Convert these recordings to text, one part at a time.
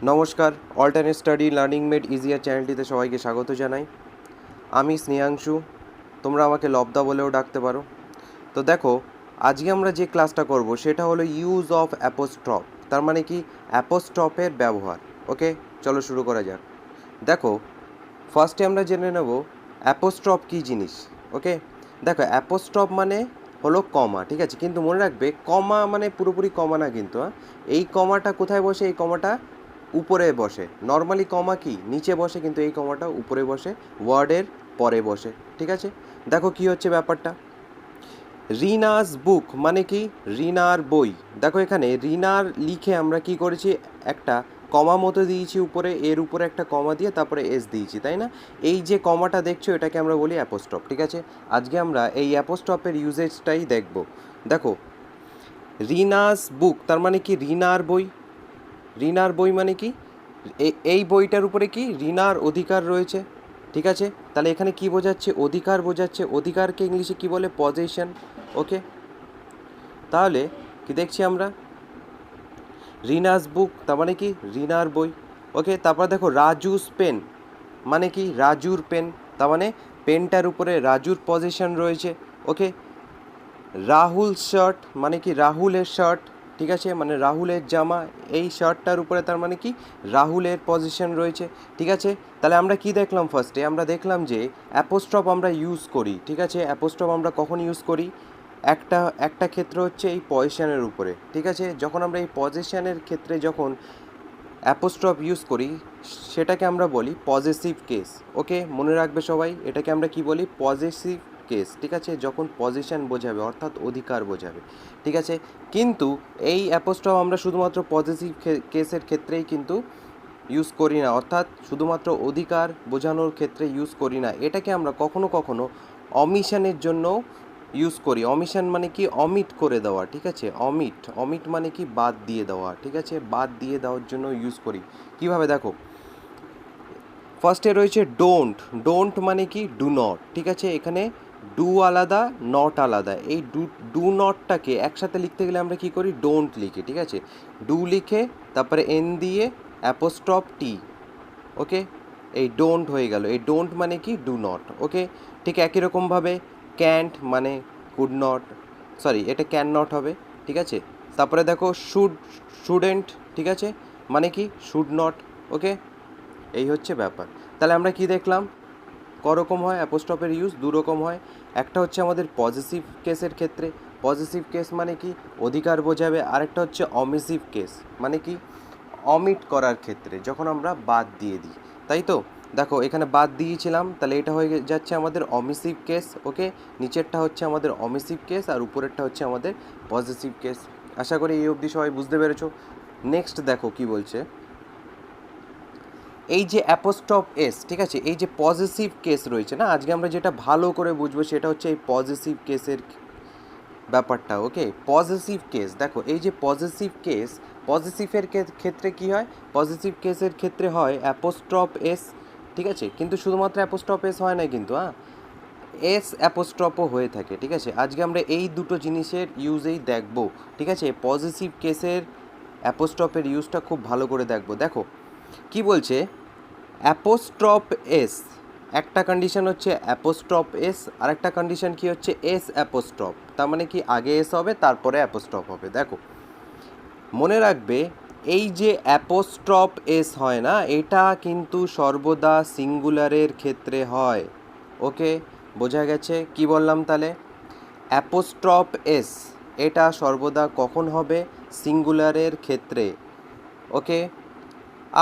নমস্কার, alternate study learning made easier চ্যানেলটিতে সবাইকে স্বাগত জানাই। আমি স্নেহাংশু, তোমরা আমাকে লবদা বলেও ডাকতে পারো। তো দেখো, আজকে আমরা যে ক্লাসটা করব সেটা হলো ইউজ অফ অ্যাপোস্ট্রফ, তার মানে কি অ্যাপোস্ট্রফের ব্যবহার। ওকে, চলো শুরু করা যাক। দেখো, ফার্স্টে আমরা জেনে নেব অ্যাপোস্ট্রফ কী জিনিস। ওকে, দেখো অ্যাপোস্ট্রফ মানে হলো কমা, ঠিক আছে, কিন্তু মনে রাখবে কমা মানে পুরোপুরি কমা না কিন্তু। এই কমাটা কোথায় বসে? এই কমাটা উপরে বসে। নর্মালি কমা কি নিচে বসে, কিন্তু এই কমাটা উপরে বসে, ওয়ার্ডের পরে বসে, ঠিক আছে। দেখো কি হচ্ছে ব্যাপারটা। রিনাস বুক মানে কি রিনার বই। দেখো এখানে রিনার লিখে আমরা কি করেছি, একটা কমা মতো দিয়েছি উপরে, এর উপরে একটা কমা দিয়ে তারপরে এস দিয়েছি, তাই না? এই যে কমাটা দেখছো এটাকে আমরা বলি অ্যাপোস্ট্রফ, ঠিক আছে। আজকে আমরা এই অ্যাপোস্ট্রফের ইউজেজটাই দেখব। দেখো, রিনাস বুক তার মানে কি রিনার বই। রিনার বই মানে কি এই বইটার উপরে কি রিনার অধিকার রয়েছে, ঠিক আছে। তাহলে এখানে কি বোঝাচ্ছে? অধিকার বোঝাচ্ছে। অধিকারকে ইংলিশে কি বলে? পজেশন। ওকে, তাহলে কি দেখছি আমরা? রিনাস বুক তার মানে কি রিনার বই। ওকে, তারপর দেখো রাজুস পেন মানে কি রাজুর পেন, তার মানে পেনটার উপরে রাজুর পজিশন রয়েছে। ওকে, রাহুল শার্ট মানে কি রাহুলের শার্ট, ঠিক আছে, মানে রাহুলের জামা, এই শার্টটার উপরে তার মানে কি রাহুলের পজিশন রয়েছে, ঠিক আছে। তাহলে আমরা কি দেখলাম? ফার্স্টে আমরা দেখলাম যে অ্যাপোস্ট্রফ আমরা ইউজ করি, ঠিক আছে। অ্যাপোস্ট্রফ আমরা কখন ইউজ করি? একটা একটা ক্ষেত্র হচ্ছে এই পজিশনের উপরে, ঠিক আছে। যখন আমরা এই পজিশনের ক্ষেত্রে যখন অ্যাপোস্ট্রফ ইউজ করি সেটাকে আমরা বলি পজেসিভ কেস। ওকে, মনে রাখবে সবাই, এটাকে আমরা কি বলি? পজেসিভ কেস, ঠিক আছে, যখন পজিশন বোঝাবে অর্থাৎ অধিকার বোঝাবে, ঠিক আছে। কিন্তু এই অ্যাপোস্ট্রফ আমরা শুধুমাত্র পজেসিভ কেসের ক্ষেত্রেই কিন্তু ইউজ করি না, অর্থাৎ শুধুমাত্র অধিকার বোঝানোর ক্ষেত্রে ইউজ করি না। এটাকে আমরা কখনো কখনো অমিশনের জন্য ইউজ করি। অমিশন মানে কি অমিট করে দেওয়া, ঠিক আছে। অমিট অমিট মানে কি বাদ দিয়ে দেওয়া, ঠিক আছে, বাদ দিয়ে দেওয়ার জন্য ইউজ করি। কিভাবে? দেখো, ফার্স্টে রয়েছে ডোন্ট। ডোন্ট মানে কি ডু নট, ঠিক আছে। এখানে ডু আলাদা, নট আলাদা। এই ডু নটটাকে একসাথে লিখতে গেলে আমরা কি করি? ডোন্ট লিখি, ঠিক আছে। ডু লিখে তারপরে এন দিয়ে অ্যাপোস্ট্রফ টি। ওকে, এই ডোন্ট হয়ে গেল। এই ডোন্ট মানে কি ডু নট। ওকে, ঠিক একই রকমভাবে ক্যান্ট মানে কুড নট, সরি এটা ক্যান নট হবে, ঠিক আছে। তারপরে দেখো শুডেন্ট, ঠিক আছে, মানে কি শুড নট। ওকে, এই হচ্ছে ব্যাপার। তাহলে আমরা কি দেখলাম? করকম হয় অ্যাপোস্ট্রফের ইউজ? দু রকম হয়। একটা হচ্ছে আমাদের পজিটিভ কেসের ক্ষেত্রে, পজিটিভ কেস মানে কি অধিকার বোঝাবে। আরেকটা হচ্ছে অমিসিভ কেস মানে কি অমিট করার ক্ষেত্রে, যখন আমরা বাদ দিয়ে দিই, তাই তো। দেখো এখানে বাদ দিয়েছিলাম, তাহলে এটা হয়ে যাচ্ছে আমাদের অমিসিভ কেস। ওকে, নিচেরটা হচ্ছে আমাদের অমিসিভ কেস আর উপরেরটা হচ্ছে আমাদের পজিটিভ কেস। আশা করি এই অবধি সবাই বুঝতে পেরেছো। নেক্সট দেখো কি বলছে। এই যে অ্যাপোস্ট্রফ এস, ঠিক আছে, এই যে পজিটিভ কেস রয়েছে না, আজকে আমরা যেটা ভালো করে বুঝবো সেটা হচ্ছে এই পজিটিভ কেসের ব্যাপারটা। ওকে, পজিটিভ কেস, দেখো এই যে পজিটিভ কেস, পজিটিভের ক্ষেত্রে কি হয়? পজিটিভ কেসের ক্ষেত্রে হয় অ্যাপোস্ট্রফ এস, ঠিক আছে, কিন্তু শুধুমাত্র অ্যাপোস্ট্রফ এস হয় না কিন্তু, এস অ্যাপোস্ট্রফও হয়ে থাকে, ঠিক আছে। আজকে আমরা এই দুটো জিনিসের ইউজেই দেখবো, ঠিক আছে। পজিটিভ কেসের অ্যাপোস্ট্রফের ইউজটা খুব ভালো করে দেখবো। দেখো কি বলছে, অ্যাপোস্ট্রফ এস, একটা কন্ডিশন হচ্ছে অ্যাপোস্ট্রফ এস, আর একটা কন্ডিশন কি হচ্ছে এস অ্যাপোস্ট্রফ, তার মানে কি আগে এস হবে তারপরে অ্যাপোস্ট্রফ হবে। দেখো মনে রাখবে, এই যে অ্যাপোস্ট্রফ এস হয় না, এটা কিন্তু সর্বদা সিঙ্গুলারের ক্ষেত্রে হয়। ওকে, বোঝা গেছে কি বললাম? তাহলে অ্যাপোস্ট্রফ এস এটা সর্বদা কখন হবে? সিঙ্গুলারের ক্ষেত্রে। ওকে,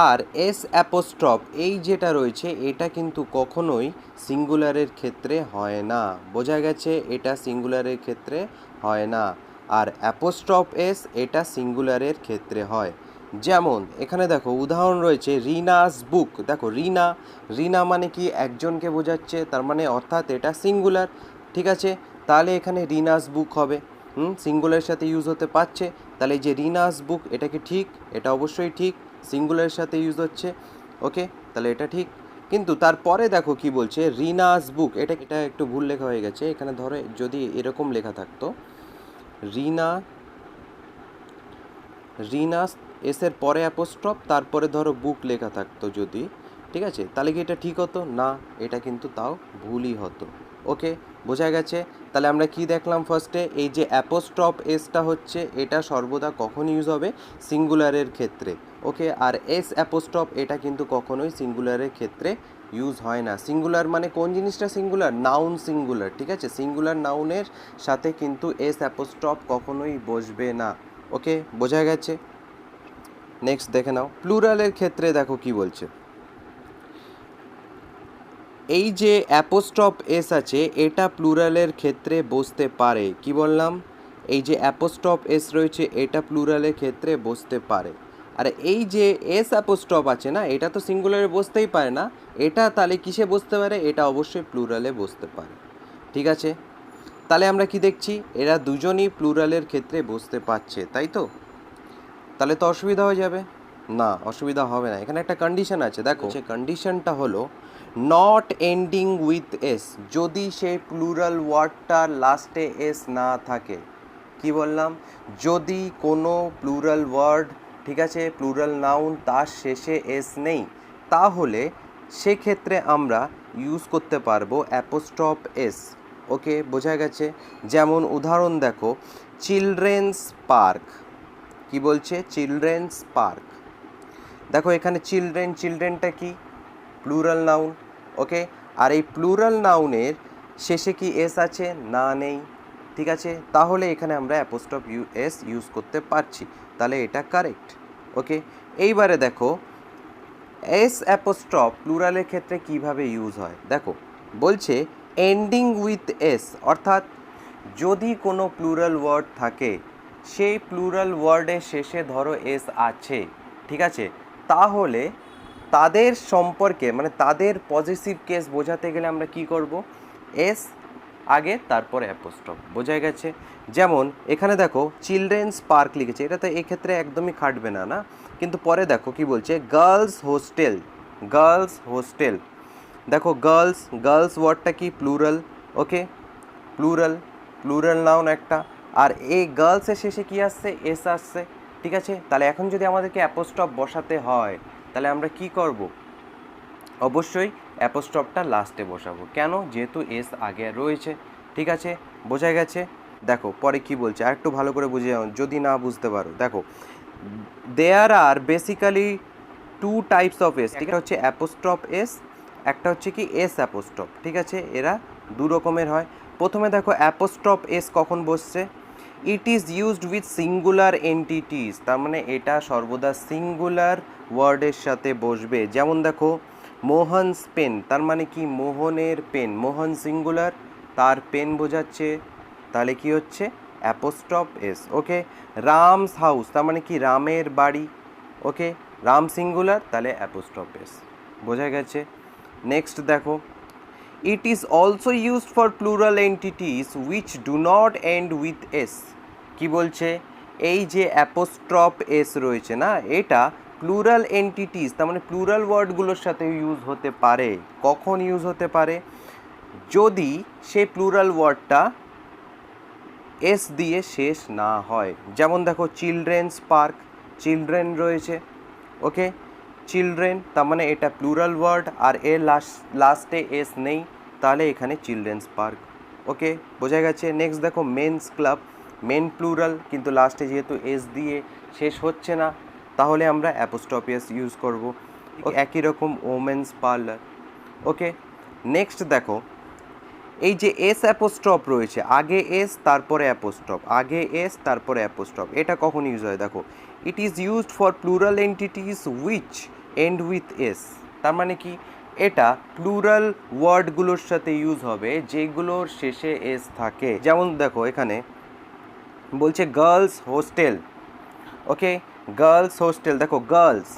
আর এস অ্যাপোস্ট্রফ এই যেটা রয়েছে এটা কিন্তু কখনোই সিঙ্গুলারের ক্ষেত্রে হয় না। বোঝা গেছে? এটা সিঙ্গুলারের ক্ষেত্রে হয় না। আর অ্যাপোস্ট্রফ এস এটা সিঙ্গুলারের ক্ষেত্রে হয়। যেমন এখানে দেখো উদাহরণ রয়েছে রিনাস বুক। দেখো রিনা, রিনা মানে কি একজনকে বোঝাচ্ছে, তার মানে অর্থাৎ এটা সিঙ্গুলার, ঠিক আছে। তাহলে এখানে রিনাস বুক হবে। সিঙ্গুলারের সাথে ইউজ হতে পারছে, তাহলে এই যে রিনাস বুক এটা কি ঠিক? এটা অবশ্যই ঠিক, সিঙ্গুলারের সাথে ইউজ হচ্ছে। ওকে, তাহলে এটা ঠিক। কিন্তু তারপরে দেখো কি বলছে, রিনাস বুক, এটা এটা একটু ভুল লেখা হয়ে গেছে। এখানে ধরো যদি এরকম লেখা থাকতো রিনা, রিনাস, এসের পরে অ্যাপোস্ট্রফ, তারপরে ধরো বুক লেখা থাকতো যদি, ঠিক আছে, তাহলে কি এটা ঠিক হতো? না, এটা কিন্তু তাও ভুলই হতো। ওকে, বোঝা গেছে? তাহলে আমরা কি দেখলাম ফার্স্টে, এই যে অ্যাপোস্ট্রফ এসটা হচ্ছে এটা সর্বদা কখন ইউজ হবে? সিঙ্গুলারের ক্ষেত্রে। ওকে, আর এস অ্যাপোস্ট্রফ এটা কিন্তু কখনোই সিঙ্গুলারের ক্ষেত্রে ইউজ হয় না। সিঙ্গুলার মানে কোন জিনিসটা সিঙ্গুলার? নাউন সিঙ্গুলার, ঠিক আছে? সিঙ্গুলার নাউনের সাথে কিন্তু এস অ্যাপোস্ট্রফ কখনোই বসবে না। ওকে, বোঝা গেছে? নেক্সট দেখে নাও, প্লুরালের ক্ষেত্রে দেখো কি বলছে। এই যে অ্যাপোস্ট্রফ এস আছে এটা প্লুরালের ক্ষেত্রে বসতে পারে। কি বললাম? এই যে অ্যাপোস্ট্রফ এস রয়েছে এটা প্লুরালের ক্ষেত্রে বসতে পারে। আর এই যে এস অ্যাপোস্ট্রফ আছে না, এটা তো সিঙ্গুলারে বসতেই পারে না, এটা তাহলে কিসে বসতে পারে? এটা অবশ্যই প্লুরালে বসতে পারে। ঠিক আছে, তাহলে আমরা কি দেখছি? এরা দুজনই প্লুরালের ক্ষেত্রে বসতে পারছে, তাই তো? তাহলে তো অসুবিধা হয়ে যাবে না? অসুবিধা হবে না। এখানে একটা কন্ডিশন আছে, দেখো সে কন্ডিশনটা হলো নট এন্ডিং উইথ এস। যদি সেই প্লুরাল ওয়ার্ডটার লাস্টে এস না থাকে। কি বললাম? যদি কোনো প্লুরাল ওয়ার্ড, ঠিক আছে, প্লুরাল নাউন, তার শেষে এস নেই, তাহলে সেক্ষেত্রে আমরা ইউজ করতে পারবো অ্যাপোস্ট্রফ এস। ওকে, বোঝা গেছে? যেমন উদাহরণ দেখো, চিলড্রেন্স পার্ক। কি বলছে? Children's park. দেখো এখানে চিলড্রেনটা কি? Plural noun. ওকে, আর এই প্লুরাল নাউনের শেষে কি এস আছে? না, নেই। ঠিক আছে, তাহলে এখানে আমরা অ্যাপোস্ট্রফ এস ইউজ করতে পারছি, তাহলে এটা কারেক্ট। ওকে, এইবারে দেখো এস অ্যাপোস্ট্রফ প্লুরালের ক্ষেত্রে কিভাবে ইউজ হয়। দেখো বলছে এন্ডিং উইথ এস, অর্থাৎ যদি কোনো প্লুরাল ওয়ার্ড থাকে, সেই প্লুরাল ওয়ার্ডের শেষে ধরো এস আছে, ঠিক আছে, তাহলে তাদের সম্পর্কে মানে তাদের পজিটিভ কেস বোঝাতে গেলে আমরা কি করব? এস আগে, তারপরে অ্যাপোস্ট্রফ। বোঝা গেছে? যেমন এখানে দেখো চিলড্রেন্স পার্ক লিখেছে, এটা তো এক্ষেত্রে একদমই খাটবে না, না? কিন্তু পরে দেখো কি বলছে, গার্লস হোস্টেল। গার্লস হোস্টেল, দেখো গার্লস ওয়ার্ডটা কি? প্লুরাল। ওকে, প্লুরাল নাউন একটা, আর এই গার্লসের শেষে কি আসছে? এস আসছে। ঠিক আছে, তাহলে এখন যদি আমাদেরকে অ্যাপোস্ট্রফ বসাতে হয়, তাহলে আমরা কি করব? অবশ্যই অ্যাপোস্ট্রফটা লাস্টে বসাবো। কেন? যেহেতু এস আগে রয়েছে। ঠিক আছে, বোঝা গেছে? দেখো পরে কি বলছে, আর একটু ভালো করে বুঝে যাও যদি না বুঝতে পারো। দেখো there are basically two types of S, ঠিক আছে, হচ্ছে অ্যাপোস্ট্রফ এস, একটা হচ্ছে কি এস অ্যাপোস্ট্রফ। ঠিক আছে, এরা দু রকমের হয়। প্রথমে দেখো অ্যাপোস্ট্রফ এস কখন বসছে? ইট is used with singular entities, তার মানে এটা সর্বদা সিঙ্গুলার ওয়ার্ডের সাথে বসবে। যেমন দেখো মোহনস পেন, তার মানে কি? মোহনের পেন। মোহন সিঙ্গুলার, তার পেন বোঝাচ্ছে, তাহলে কি হচ্ছে? অ্যাপোস্ট্রফ এস। ওকে, রামস হাউস, তার মানে কি? রামের বাড়ি। ওকে, রাম সিঙ্গুলার, তাহলে অ্যাপোস্ট্রফ এস। বোঝা গেছে? নেক্সট দেখো, it is also used for plural entities which do not end with s. কি বলছে? এই যে অ্যাপোস্ট্রফ এস রয়েছে না, এটা প্লুরাল এন্টিটিস, তার মানে প্লুরাল ওয়ার্ডগুলোর সাথে ইউজ হতে পারে। কখন ইউজ হতে পারে? যদি সেই প্লুরাল ওয়ার্ডটা এস দিয়ে শেষ না হয়। যেমন দেখো চিলড্রেন্স পার্ক, চিলড্রেন রয়েছে। ওকে, চিলড্রেন, তার মানে এটা প্লুরাল ওয়ার্ড, আর এর লাস্টে এস নেই, তাহলে এখানে চিলড্রেন্স পার্ক। ওকে, বোঝা গেছে? নেক্সট দেখো মেন্স ক্লাব, মেন প্লুরাল, কিন্তু লাস্টে যেহেতু এস দিয়ে শেষ হচ্ছে না, তাহলে আমরা অ্যাপোস্ট্রফ এস ইউজ করব। একই রকম ওমেন্স পার্লার। ওকে, নেক্সট দেখো এই যে এস অ্যাপোস্ট্রফ রয়েছে, আগে এস তারপরে অ্যাপোস্ট্রফ, আগে এস তারপরে অ্যাপোস্ট্রফ, এটা কখন ইউজ হয়? দেখো it is used for plural entities which end with s, তার মানে কি? এটা প্লুরাল ওয়ার্ডগুলোর সাথে ইউজ হবে যেগুলোর শেষে এস থাকে। যেমন দেখো এখানে বলছে গার্লস হোস্টেল। ওকে, গার্লস হোস্টেল, দেখো গার্লস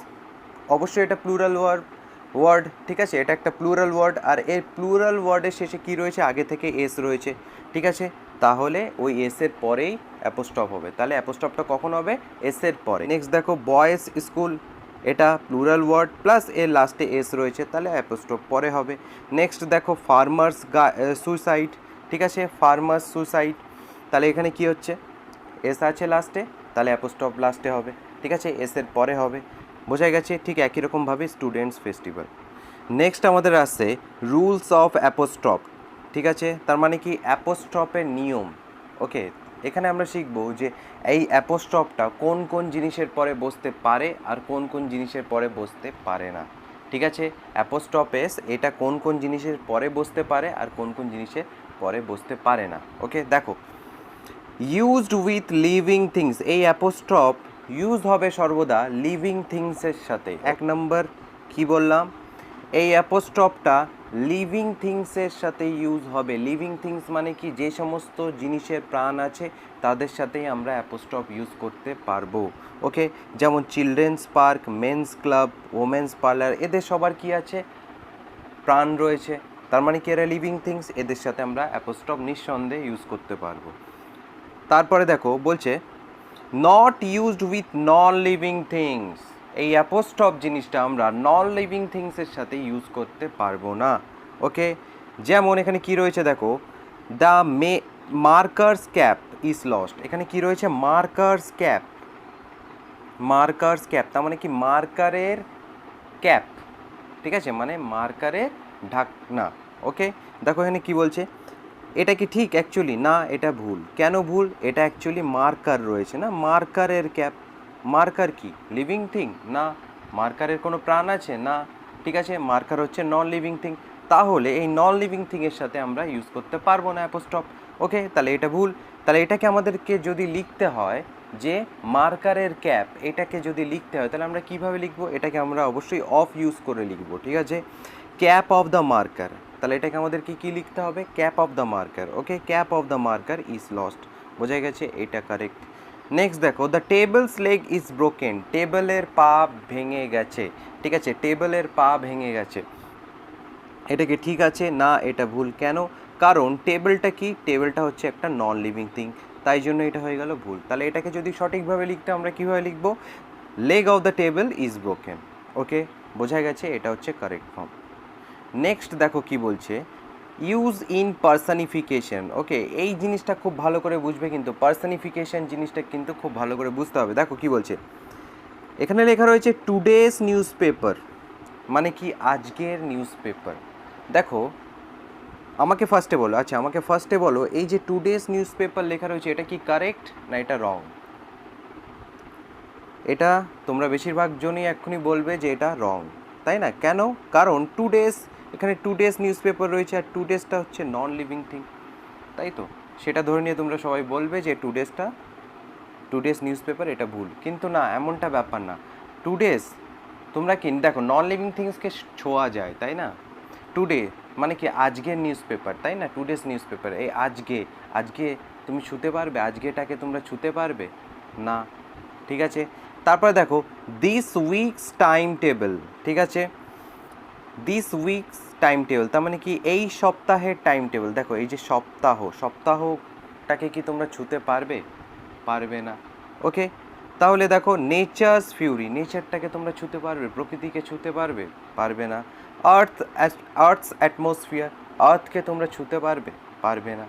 অবশ্যই এটা প্লুরাল ওয়ার্ড, ঠিক আছে, এটা একটা প্লুরাল ওয়ার্ড, আর এই প্লুরাল ওয়ার্ডের শেষে কি রয়েছে? আগে থেকে এস রয়েছে। ঠিক আছে, তাহলে ওই এসের পরেই অ্যাপোস্ট্রফ হবে। তাহলে অ্যাপোস্ট্রফটা কখন হবে? এসের পরে। নেক্সট দেখো বয়েজ স্কুল, এটা প্লুরাল ওয়ার্ড প্লাস এর লাস্টে এস রয়েছে, তাহলে অ্যাপোস্ট্রফ পরে হবে। নেক্সট দেখো ফার্মার্স সুইসাইড, ঠিক আছে, ফার্মার্স সুইসাইড, তাহলে এখানে কি হচ্ছে? এস আছে লাস্টে, তাহলে অ্যাপোস্ট্রফ লাস্টে হবে। ঠিক আছে, এসের পরে হবে, বোঝা গেছে। ঠিক একই রকমভাবে স্টুডেন্টস ফেস্টিভ্যাল। নেক্সট আমাদের আসছে রুলস অফ অ্যাপোস্ট্রফ। ঠিক আছে, তার মানে কি অ্যাপোস্ট্রফের নিয়ম। ওকে, এখানে আমরা শিখবো যে এই অ্যাপোস্ট্রফটা কোন কোন জিনিসের পরে বসতে পারে আর কোন কোন জিনিসের পরে বসতে পারে না। ঠিক আছে, অ্যাপোস্ট্রফেস এটা কোন কোন জিনিসের পরে বসতে পারে আর কোন কোন জিনিসের পরে বসতে পারে না। ওকে, দেখো ইউজড উইথ লিভিং থিংস, এই অ্যাপোস্ট্রফ ইউজ হবে সর্বদা লিভিং থিংসের সাথে। এক নম্বর কি বললাম, এই অ্যাপোস্ট্রফটা লিভিং থিংসের সাথে ইউজ হবে। লিভিং থিংস মানে কি, যে সমস্ত জিনিসের প্রাণ আছে তাদের সাথেই আমরা অ্যাপোস্ট্রফ ইউজ করতে পারবো। ওকে, যেমন children's park, men's club, women's parlour, এদের সবার কি আছে, প্রাণ রয়েছে, তার মানে কি এরা লিভিং থিংস, এদের সাথে আমরা অ্যাপোস্ট্রফ নিঃসন্দেহে ইউজ করতে পারবো। তারপরে দেখো বলছে not used with non living things, এই অ্যাপোস্ট্রফ জিনিসটা আমরা নন লিভিং থিংসের সাথে ইউজ করতে পারবো না। ওকে, যেমন এখানে কি রয়েছে দেখো, the markers cap is lost, এখানে কি রয়েছে মার্কার্স ক্যাপ, মার্কার্স ক্যাপ তার মানে কি মার্কারের ক্যাপ। ঠিক আছে, মানে মার্কারের ঢাকনা। ওকে, দেখো এখানে কি বলছে, এটা কি ঠিক অ্যাকচুয়ালি না, এটা ভুল। কেন ভুল, এটা অ্যাকচুয়ালি মার্কার রয়েছে না, মার্কারের ক্যাপ। মার্কার কি লিভিং থিং না, মার্কারের কোনো প্রাণ আছে না। ঠিক আছে, মার্কার হচ্ছে নন লিভিং থিং, তাহলে এই নন লিভিং থিংয়ের সাথে আমরা ইউজ করতে পারবো না অ্যাপোস্ট্রফ। ওকে, তাহলে এটা ভুল। তাহলে এটাকে আমাদেরকে যদি লিখতে হয় যে মার্কারের ক্যাপ, এটাকে যদি লিখতে হয় তাহলে আমরা কিভাবে লিখবো, এটাকে আমরা অবশ্যই অফ ইউজ করে লিখবো। ঠিক আছে, ক্যাপ অফ দ্য মার্কার, তাহলে এটাকে আমাদের কি লিখতে হবে, cap of the marker. Okay, cap of the marker is lost, বোঝা গেছে, এটা কারেক্ট। নেক্সট দেখো the tables leg is broken, টেবিলের পা ভেঙে গেছে। ঠিক আছে, টেবিলের পা ভেঙে গেছে, এটা কি ঠিক আছে না, এটা ভুল। কেন, কারণ টেবিলটা কি, টেবিলটা হচ্ছে একটা নন লিভিং থিং, তাই জন্য এটা হয়ে গেল ভুল। তাহলে এটাকে যদি সঠিকভাবে লিখতে আমরা কীভাবে লিখবো, leg of the table is broken. Okay, বোঝা গেছে, এটা হচ্ছে কারেক্ট ফর্ম। নেক্সট দেখো কি বলছে, ইউজ ইন পার্সনিফিকেশন। ওকে, এই জিনিসটা খুব ভালো করে বুঝবে, কিন্তু পার্সনিফিকেশন জিনিসটা কিন্তু খুব ভালো করে বুঝতে হবে। দেখো কি বলছে, এখানে লেখা রয়েছে টুডেস নিউজ পেপার, মানে কি আজকের নিউজ পেপার। দেখো আমাকে ফার্স্টে বলো, আচ্ছা আমাকে ফার্স্টে বলো, এই যে টুডেস নিউজ পেপার লেখা রয়েছে এটা কি কারেক্ট না এটা রং? এটা তোমরা বেশিরভাগ জনই এক্ষুনি বলবে যে এটা রং, তাই না? কেন, কারণ টুডেস, এখানে টুডেস নিউজ পেপার রয়েছে আর টুডেসটা হচ্ছে নন লিভিং থিং, তাই তো? সেটা ধরে নিয়ে তোমরা সবাই বলবে যে টুডেস নিউজ পেপার, এটা ভুল। কিন্তু না, এমনটা ব্যাপার না। টুডেস তোমরা কি দেখো নন লিভিং থিংসকে ছোঁয়া যায়, তাই না? টুডে মানে কি আজকের নিউজ পেপার, তাই না? টুডেস নিউজ পেপার, এই আজকে তুমি ছুতে পারবে, আজকেটাকে তোমরা ছুতে পারবে না। ঠিক আছে, তারপরে দেখো দিস উইকস টাইম টেবিল। ঠিক আছে, দিস উইকস টাইম টেবিল তার মানে কি এই সপ্তাহের টাইম টেবিল। দেখো এই যে সপ্তাহটাকে কি তোমরা ছুতে পারবে? পারবে না। ওকে, তাহলে দেখো নেচার্স ফিউরি, নেচারটাকে তোমরা ছুতে পারবে, প্রকৃতিকে ছুতে পারবে? পারবে না। আর্থস অ্যাটমসফিয়ার, আর্থকে তোমরা ছুতে পারবে? পারবে না।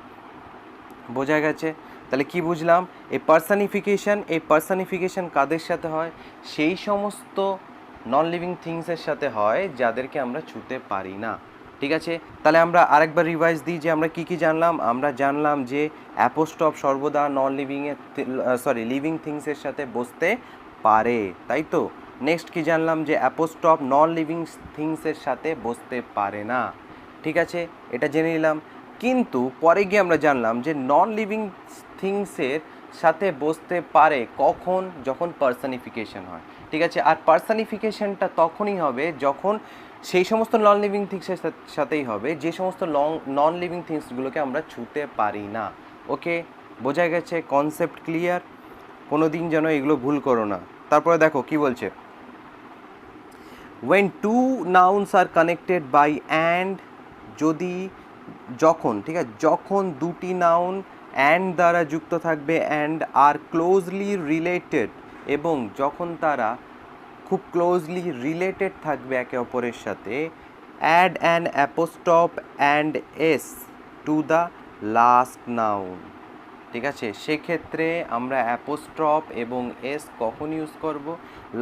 বোঝা গেছে? তাহলে কি বুঝলাম, এই পার্সনিফিকেশন কাদের সাথে হয়? সেই সমস্ত নন লিভিং থিংসের সাথে হয় যাদেরকে আমরা ছুতে পারি না। ঠিক আছে, তাহলে আমরা আরেকবার রিভাইজ দিই যে আমরা কি জানলাম। আমরা জানলাম যে অ্যাপোস্ট্রফ সর্বদা লিভিং থিংসের সাথে বসতে পারে, তাই তো? নেক্সট কি জানলাম, যে অ্যাপোস্ট্রফ নন লিভিং থিংসের সাথে বসতে পারে না। ঠিক আছে, এটা জেনে নিলাম। কিন্তু পরে গিয়ে আমরা জানলাম যে নন লিভিং থিংসের সাথে বসতে পারে কখন, যখন পার্সনিফিকেশন হয়। ঠিক আছে, আর পার্সনিফিকেশনটা তখনই হবে যখন সেই সমস্ত নন লিভিং থিংসের সাথেই হবে যে সমস্ত নন লিভিং থিংসগুলোকে আমরা ছুতে পারি না। ওকে, বোঝা গেছে? Concept clear? কোনো দিন যেন এগুলো ভুল করো না। তারপরে দেখো কি বলছে, when two nouns are connected by and, যখন, ঠিক আছে, যখন দুটি নাউন অ্যান্ড দ্বারা যুক্ত থাকবে, অ্যান্ড আর ক্লোজলি রিলেটেড, এবং যখন তারা খুব ক্লোজলি রিলেটেড থাকবে একে অপরের সাথে, add an apostrophe and s to the last noun. ঠিক আছে, সেক্ষেত্রে আমরা অ্যাপোস্ট্রফ এবং এস কখন ইউজ করব?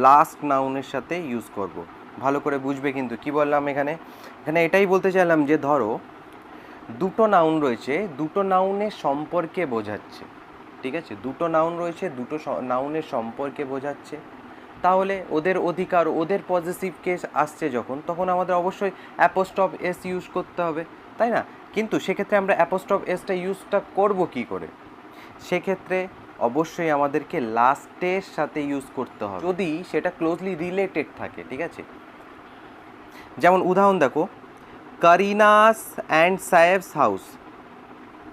লাস্ট নাউনের সাথে ইউজ করব। ভালো করে বুঝবে কিন্তু কি বললাম এখানে, এখানে এটাই বলতে চাইলাম যে ধরো দুটো নাউন রয়েছে, দুটো নাউনের সম্পর্কে বোঝাচ্ছে, ঠিক আছে, দুটো নাউন রয়েছে, দুটো নাউনের সম্পর্কে বোঝাচ্ছে, তাহলে ওদের অধিকার, ওদের পজিটিভ কেস আসছে যখন, তখন আমাদের অবশ্যই অ্যাপোস্ট্রফ এস ইউজ করতে হবে, তাই না? কিন্তু সেক্ষেত্রে আমরা অ্যাপোস্ট্রফ এসটা ইউজটা করব কি করে? সেক্ষেত্রে অবশ্যই আমাদেরকে লাস্টের সাথে ইউজ করতে হবে যদি সেটা ক্লোজলি রিলেটেড থাকে, ঠিক আছে? যেমন উদাহরণ দেখো, করিনাস অ্যান্ড সায়েফস হাউস,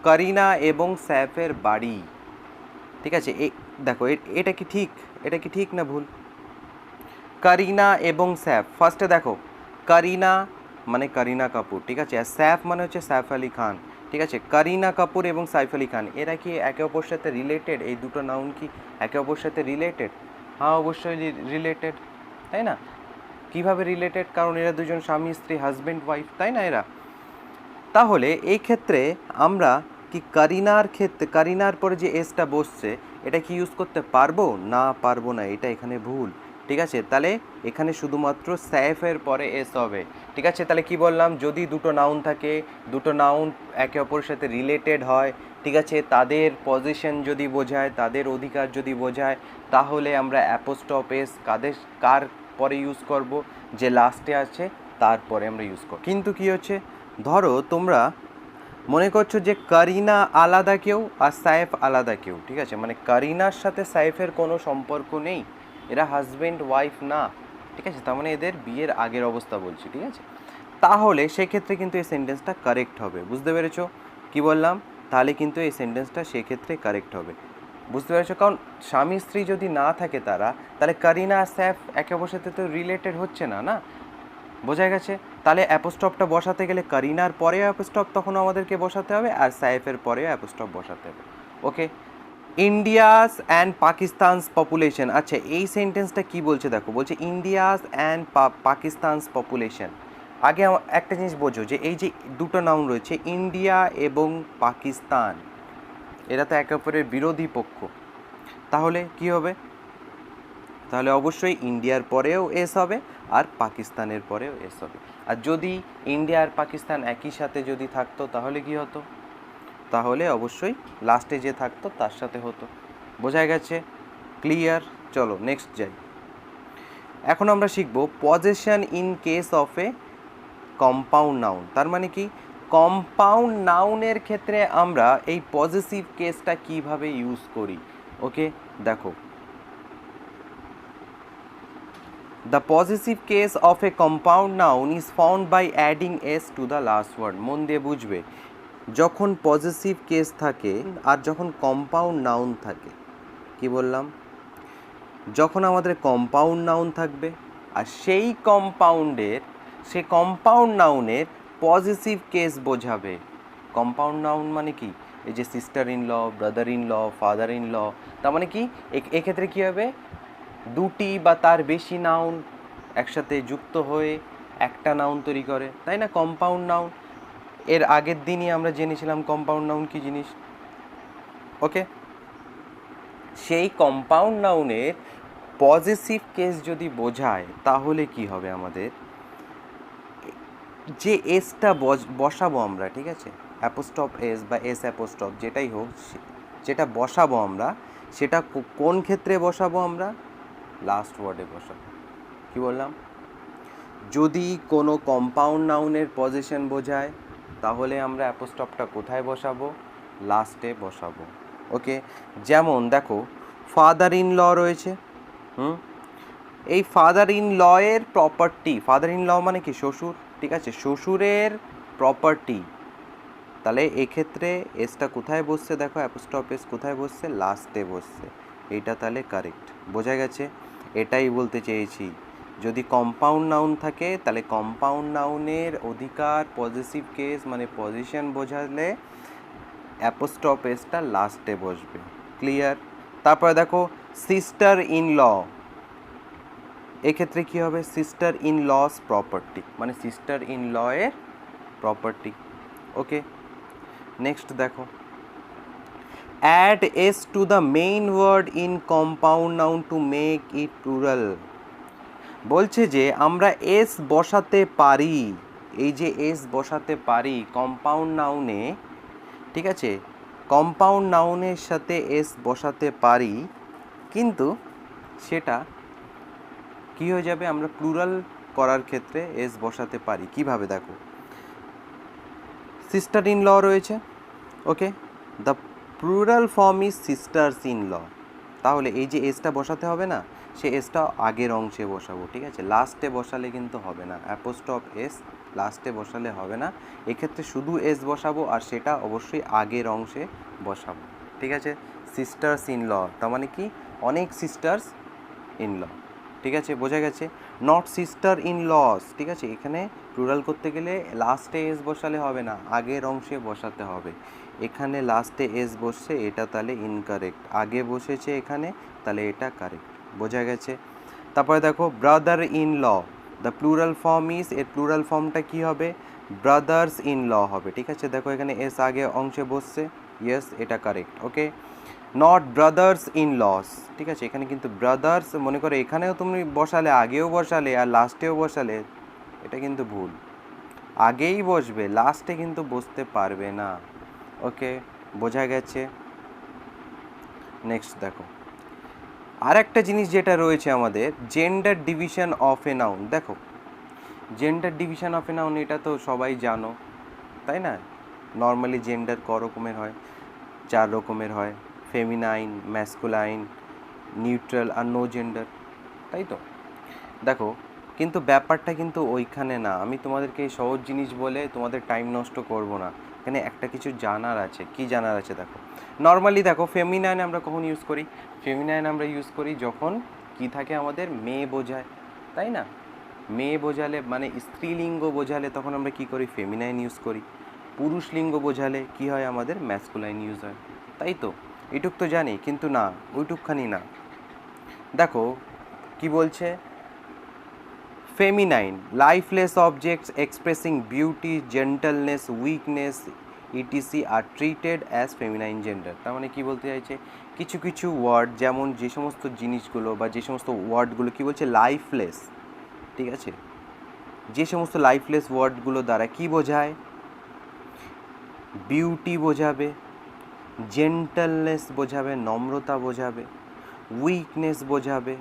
করিনা এবং সায়েফের বাড়ি, ঠিক আছে, দেখো এটা কি ঠিক, এটা কি ঠিক না ভুল? করিনা এবং স্যাফ, ফার্স্টে দেখো করিনা মানে করিনা কাপুর, ঠিক আছে, আর স্যাফ মানে হচ্ছে সাইফ আলি খান, ঠিক আছে, করিনা কাপুর এবং সাইফ আলি খান এরা কি একে অপরের সাথে রিলেটেড? এই দুটো নাউন কি একে অপরের সাথে রিলেটেড? হ্যাঁ, অবশ্যই রিলেটেড, তাই না? কিভাবে রিলেটেড? কারণ এরা দুজন স্বামী স্ত্রী, হাজব্যান্ড ওয়াইফ, তাই না এরা? তাহলে এই ক্ষেত্রে আমরা কি করিনার ক্ষেত্রে, করিনার পরে যে এসটা বসছে এটা কি ইউজ করতে পারবো? না, পারবো না, এটা এখানে ভুল, ঠিক আছে? তাহলে এখানে শুধুমাত্র সাইফের পরে এস হবে, ঠিক আছে? তাহলে কি বললাম, যদি দুটো নাউন থাকে, দুটো নাউন একে অপরের সাথে রিলেটেড হয়, ঠিক আছে, তাদের পজিশন যদি বোঝায়, তাদের অধিকার যদি বোঝায়, তাহলে আমরা অ্যাপোস্ট্রফ এস কার পরে ইউজ করব? যে লাস্টে আছে তারপরে আমরা ইউজ করব। কিন্তু কি হচ্ছে, ধরো তোমরা মনে করছো যে করিনা আলাদা কেউ আর সাইফ আলাদা কেউ, ঠিক আছে, মানে করিনার সাথে সাইফের কোনো সম্পর্ক নেই, এরা হাজব্যান্ড ওয়াইফ না, ঠিক আছে, তার মানে এদের বিয়ের আগের অবস্থা বলছি, ঠিক আছে? তাহলে সেক্ষেত্রে কিন্তু এই সেন্টেন্সটা কারেক্ট হবে, বুঝতে পেরেছো কি বললাম? তাহলে কিন্তু এই সেন্টেন্সটা সেক্ষেত্রে কারেক্ট হবে, বুঝতে পেরেছো? কারণ স্বামী স্ত্রী যদি না থাকে তারা, তাহলে করিনা আর সাইফ একে অপরের সাথে তো রিলেটেড হচ্ছে না, না? বোঝা গেছে? তাহলে অ্যাপোস্ট্রফটা বসাতে গেলে করিনার পরে অ্যাপোস্ট্রফ তখন আমাদেরকে বসাতে হবে, আর সাইফের পরেও অ্যাপোস্ট্রফ বসাতে হবে। ওকে, ইন্ডিয়াস অ্যান্ড পাকিস্তানস পপুলেশন, আচ্ছা এই সেন্টেন্সটা কি বলছে দেখো, বলছে ইন্ডিয়াস অ্যান্ড পাকিস্তানস পপুলেশন। আগে একটা জিনিস বোঝো যে এই যে দুটো নাউন রয়েছে ইন্ডিয়া এবং পাকিস্তান, এরা তো একে অপরের বিরোধী পক্ষ, তাহলে কি হবে? তাহলে অবশ্যই ইন্ডিয়ার পরেও এস হবে আর পাকিস্তানের পরেও এস হবে। আর যদি ইন্ডিয়া আর পাকিস্তান একই সাথে যদি থাকতো তাহলে কি হতো? তাহলে অবশ্যই লাস্টে যে থাকতো তার সাথে হতো। বোঝা গেছে? ক্লিয়ার? চলো নেক্সট যাই। এখন আমরা শিখব possession in case of A compound noun. তার মানে কি, কম্পাউন্ড নাউনের ক্ষেত্রে আমরা এই পজিটিভ কেসটা কিভাবে ইউজ করি। ওকে, দেখো, the possessive case of a compound noun is found by adding s to the last word. মন দিয়ে বুঝবে, যখন পজিটিভ কেস থাকে আর যখন কম্পাউন্ড নাউন থাকে, কি বললাম, যখন আমাদের কম্পাউন্ড নাউন থাকবে আর সেই কম্পাউন্ড নাউনের পজিটিভ কেস বোঝাবে। কম্পাউন্ড নাউন মানে কি, এই যে sister in law, brother in law, father in law, তার মানে কি এক্ষেত্রে কী হবে, দুটি বা তার বেশি নাউন একসাথে যুক্ত হয়ে একটা নাউন তৈরি করে, তাই না, কম্পাউন্ড নাউন। এর আগের দিনই আমরা জেনেছিলাম কম্পাউন্ড নাউন কি জিনিস। ওকে, সেই কম্পাউন্ড নাউনের পজিটিভ কেস যদি বোঝায় তাহলে কি হবে, আমাদের যে এসটা বসাবো আমরা, ঠিক আছে, অ্যাপোস্ট্রফ এস বা এস অ্যাপোস্ট্রফ যেটাই হোক, যেটা বসাবো আমরা, সেটা কোন ক্ষেত্রে বসাবো, আমরা লাস্ট ওয়ার্ডে বসাবো। কি বললাম, যদি কোনো কম্পাউন্ড নাউনের পজিশন বোঝায় তাহলে আমরা অ্যাপোস্ট্রফটা কোথায় বসাবো, লাস্টে বসাবো। ওকে, যেমন দেখো ফাদার ইন ল রয়েছে, এই ফাদার ইন ল এর প্রপার্টি, ফাদার ইন ল মানে কি শ্বশুর, ঠিক আছে, শ্বশুরের প্রপার্টি, তাহলে এক্ষেত্রে এসটা কোথায় বসছে, দেখো অ্যাপোস্ট্রফ এস কোথায় বসছে, লাস্টে বসছে, এটা তাহলে কারেক্ট। বোঝা গেছে? এটাই বলতে চেয়েছি, যদি কম্পাউন্ড নাউন থাকে তাহলে কম্পাউন্ড নাউনের অধিকার পজিটিভ কেস মানে পজিশন বোঝালে অ্যাপোস্ট্রফ এসটা লাস্টে বসবে। ক্লিয়ার? তারপরে দেখো সিস্টার ইন ল, এক্ষেত্রে কী হবে, সিস্টার ইন লস প্রপার্টি, মানে সিস্টার ইন ল এর প্রপার্টি। ওকে, নেক্সট দেখো add s to the main word in compound noun to make it plural. বলছে যে আমরা এস বসাতে পারি, এই যে এস বসাতে পারি কম্পাউন্ড নাউনে, ঠিক আছে, কম্পাউন্ড নাউনের সাথে এস বসাতে পারি, কিন্তু সেটা কি হয়ে যাবে, আমরা প্লুরাল করার ক্ষেত্রে এস বসাতে পারি কিভাবে দেখো। সিস্টার ইন ল রয়েছে, okay, the plural form is sisters in law. তাহলে এই যে এসটা বসাতে হবে না, সে এসটা আগের অংশে বসাবো, ঠিক আছে, লাস্টে বসালে কিন্তু হবে না, অ্যাপোস্ট্রফ এস লাস্টে বসালে হবে না, এক্ষেত্রে শুধু এস বসাবো আর সেটা অবশ্যই আগের অংশে বসাবো, ঠিক আছে। সিস্টার্স ইন ল তার মানে কি, অনেক সিস্টার্স ইন ল, ঠিক আছে, বোঝা গেছে। নট সিস্টার ইন লস, ঠিক আছে, এখানে প্লুরাল করতে গেলে লাস্টে এস বসালে হবে না, আগের অংশে বসাতে হবে। এখানে লাস্টে এস বসছে, এটা তাহলে ইনকারেক্ট, আগে বসেছে এখানে, তাহলে এটা কারেক্ট, বোঝা গেছে। তারপরে দেখো brother in law, the plural form is, এর প্লুরাল ফর্মটা কি হবে, ব্রাদার্স ইন ল হবে, ঠিক আছে, দেখো এখানে এস আগে অংশে বসছে, ইয়েস এটা correct, okay. Not brothers in laws, ঠিক আছে, এখানে কিন্তু ব্রাদার্স, মনে করো এখানেও তুমি বসালে, আগেও বসালে আর লাস্টেও বসালে, এটা কিন্তু ভুল, আগেই বসবে, লাস্টে কিন্তু বসতে পারবে না, ওকে, বোঝা গেছে। নেক্সট দেখো আর একটা জিনিস যেটা রয়েছে আমাদের, gender division of a noun. দেখো gender division of a noun এটা তো সবাই জানো, তাই না, নর্মালি জেন্ডার ক রকমের হয়, 4 রকমের হয়, ফেমিনাইন, ম্যাসকুলাইন, নিউট্রাল আর নো জেন্ডার, তাই তো। দেখো কিন্তু ব্যাপারটা কিন্তু ওইখানে না, আমি তোমাদেরকে এই সহজ জিনিস বলে তোমাদের টাইম নষ্ট করব না, এখানে একটা কিছু জানার আছে। কি জানার আছে দেখো, নর্মালি দেখো ফেমিনাইন আমরা কখন ইউজ করি, ফেমিনাইন আমরা ইউজ করি যখন কি থাকে আমাদের, মেয়ে বোঝায়, তাই না, মেয়ে বোঝালে মানে স্ত্রীলিঙ্গ বোঝালে তখন আমরা কি করি, ফেমিনাইন ইউজ করি, পুরুষ লিঙ্গ বোঝালে কি হয় আমাদের, ম্যাসকুলাইন ইউজ হয়, তাই তো। এটুক তো জানি, কিন্তু না ওইটুকখানি না, দেখো কি বলছে, feminine lifeless objects expressing beauty, gentleness, weakness etc are treated as feminine gender. তার মানে কি বলতে চাইছে, কিছু কিছু ওয়ার্ড, যেমন যে সমস্ত জিনিসগুলো বা যে সমস্ত ওয়ার্ডগুলো কি বলছে, লাইফলেস, ঠিক আছে, যে সমস্ত লাইফলেস ওয়ার্ডগুলো দ্বারা কি বোঝায়, বিউটি বোঝাবে, জেন্টলনেস বোঝাবে, নম্রতা বোঝাবে, উইকনেস বোঝাবে,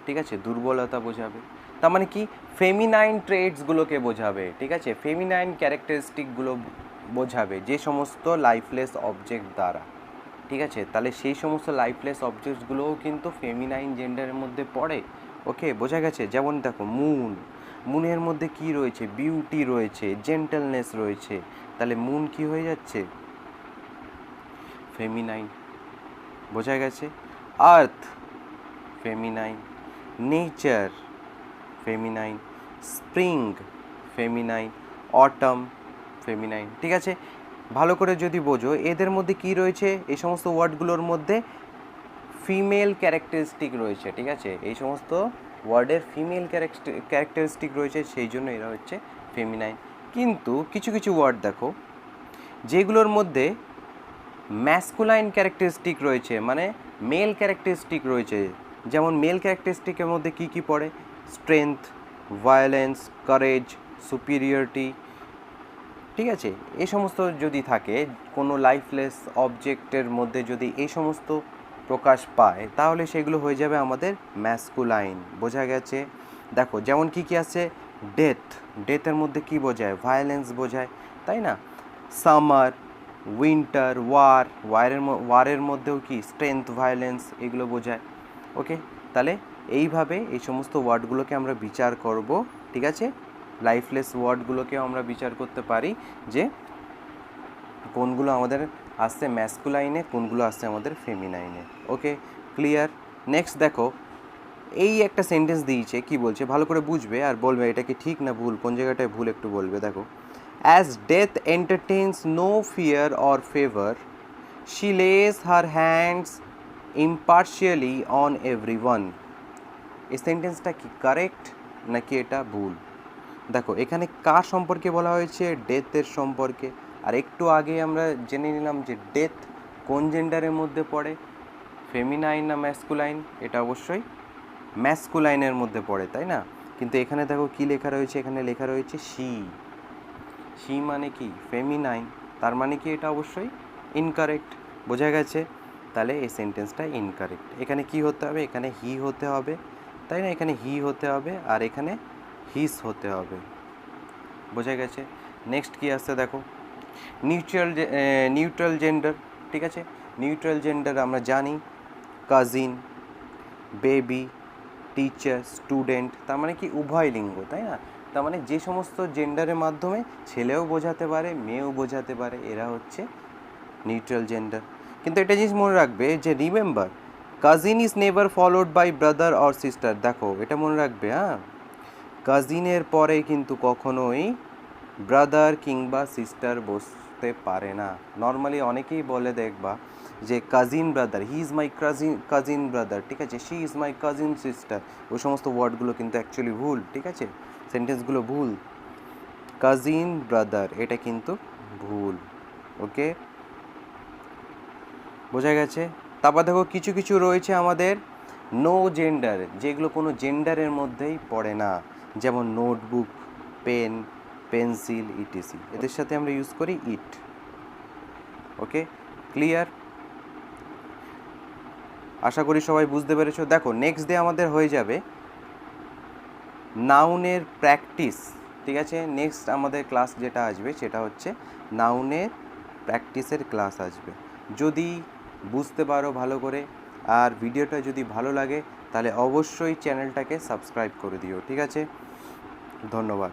ঠিক আছে, দুর্বলতা বোঝাবে, তার মানে কি ফেমিনাইন ট্রেটসগুলোকে বোঝাবে, ঠিক আছে, ফেমিনাইন ক্যারেক্টারিস্টিকগুলো বোঝাবে যে সমস্ত লাইফলেস অবজেক্ট দ্বারা, ঠিক আছে, তাহলে সেই সমস্ত লাইফলেস অবজেক্টসগুলোও কিন্তু ফেমিনাইন জেন্ডারের মধ্যে পড়ে, ওকে, বোঝা গেছে। যেমন দেখো মুন, মুনের মধ্যে কি রয়েছে, বিউটি রয়েছে, জেন্টলনেস রয়েছে, তাহলে মুন কি হয়ে যাচ্ছে, ফেমিনাইন, বোঝা গেছে। Earth feminine, nature feminine, spring feminine, autumn feminine, ঠিক আছে, ভালো করে যদি বোঝো এদের মধ্যে কি রয়েছে, এই সমস্ত ওয়ার্ডগুলোর মধ্যে ফিমেল ক্যারেক্টারিস্টিক রয়েছে, ঠিক আছে, এই সমস্ত ওয়ার্ডের ফিমেল ক্যারেক্টারিস্টিক রয়েছে, সেই জন্য এরা হচ্ছে ফেমিনাইন। কিন্তু কিছু কিছু ওয়ার্ড দেখো যেগুলোর মধ্যে ম্যাসকুলাইন ক্যারেক্টারিস্টিক রয়েছে, মানে মেল ক্যারেক্টারিস্টিক রয়েছে, যেমন মেল ক্যারেক্টারিস্টিকের মধ্যে কি কি পড়ে, স্ট্রেংথ, ভায়োলেন্স, কারেজ, সুপিরিয়রিটি, ঠিক আছে, এই সমস্ত যদি থাকে কোনো লাইফলেস অবজেক্টের মধ্যে, যদি এই সমস্ত প্রকাশ পায় তাহলে সেগুলো হয়ে যাবে আমাদের ম্যাসকুলাইন, বোঝা গেছে। দেখো যেমন কি কি আছে, ডেথ, ডেথের মধ্যে কি বোঝায়, ভায়োলেন্স বোঝায়, তাই না, সামার, উইন্টার, ওয়ারের মধ্যেও কি স্ট্রেংথ, ভায়োলেন্স, এগুলো বোঝায়, ওকে। তাহলে এইভাবে এই সমস্ত ওয়ার্ডগুলোকে আমরা বিচার করব, ঠিক আছে, লাইফলেস ওয়ার্ডগুলোকেও আমরা বিচার করতে পারি যে কোনগুলো আমাদের আসছে ম্যাসকুলাইনে, কোনগুলো আসছে আমাদের ফেমিনাইনে, ওকে, ক্লিয়ার। নেক্সট দেখো এই একটা সেন্টেন্স দিয়েছে, কি বলছে ভালো করে বুঝবে আর বলবে এটা কি ঠিক না ভুল, কোন জায়গাটায় ভুল একটু বলবে। দেখো, as death entertains no fear or favour, she lays her hands impartially on everyone. এই সেন্টেন্সটা কি কারেক্ট নাকি এটা ভুল? দেখো এখানে কার সম্পর্কে বলা হয়েছে, ডেথের সম্পর্কে, আর একটু আগে আমরা জেনে নিলাম যে ডেথ কোন জেন্ডারের মধ্যে পড়ে, ফেমিনাইন না ম্যাসকুলাইন? এটা অবশ্যই ম্যাসকুলাইনের মধ্যে পড়ে, তাই না? কিন্তু এখানে দেখো কি লেখা রয়েছে, এখানে লেখা রয়েছে শি। শি মানে কি? ফেমিনাইন। তার মানে কি এটা অবশ্যই ইনকারেক্ট। বোঝা গেছে? তাহলে এই সেন্টেন্সটা ইনকারেক্ট। এখানে কি হতে হবে? এখানে হি হতে হবে, তাই না? এখানে হি হতে হবে আর এখানে হিস হতে হবে। বোঝা গেছে? নেক্সট কি আসছে দেখো, নিউট্রাল জেন্ডার। ঠিক আছে, নিউট্রাল জেন্ডার আমরা জানি কাজিন, বেবি, টিচার, স্টুডেন্ট, তার মানে কি উভয় লিঙ্গ, তাই না? তার মানে যে সমস্ত জেন্ডারের মাধ্যমে ছেলেও বোঝাতে পারে মেয়েও বোঝাতে পারে, এরা হচ্ছে নিউট্রাল জেন্ডার। কিন্তু একটা জিনিস মনে রাখবে যে remember cousin is never followed by brother or sister. দেখো এটা মনে রাখবে, হ্যাঁ, কাজিনের পরে কিন্তু কখনোই ব্রাদার কিংবা সিস্টার বসতে পারে না। নর্মালি অনেকেই বলে দেখবা যে cousin brother, he is my cousin brother, ঠিক আছে, she is my cousin sister. ওই সমস্ত ওয়ার্ডগুলো কিন্তু অ্যাকচুয়ালি ভুল, ঠিক আছে, সেন্টেন্সগুলো ভুল। কাজিন ব্রাদার এটা কিন্তু ভুল। ওকে, বোঝা গেছে? তারপর দেখো কিছু কিছু রয়েছে আমাদের নো জেন্ডার, যেগুলো কোনো জেন্ডারের মধ্যেই পড়ে না, যেমন নোটবুক, পেন, পেন্সিল, ইটিসি। এদের সাথে আমরা ইউজ করি ইট। ওকে, ক্লিয়ার? আশা করি সবাই বুঝতে পেরেছো। দেখো নেক্সট ডে আমাদের হয়ে যাবে নাউনের প্র্যাকটিস। ঠিক আছে, নেক্সট আমাদের ক্লাস যেটা আসবে সেটা হচ্ছে নাউনের প্র্যাকটিসের ক্লাস আসবে। যদি বুঝতে পারো ভালো করে আর ভিডিওটা যদি ভালো লাগে তাহলে অবশ্যই চ্যানেলটাকে সাবস্ক্রাইব করে দিও। ঠিক আছে, ধন্যবাদ।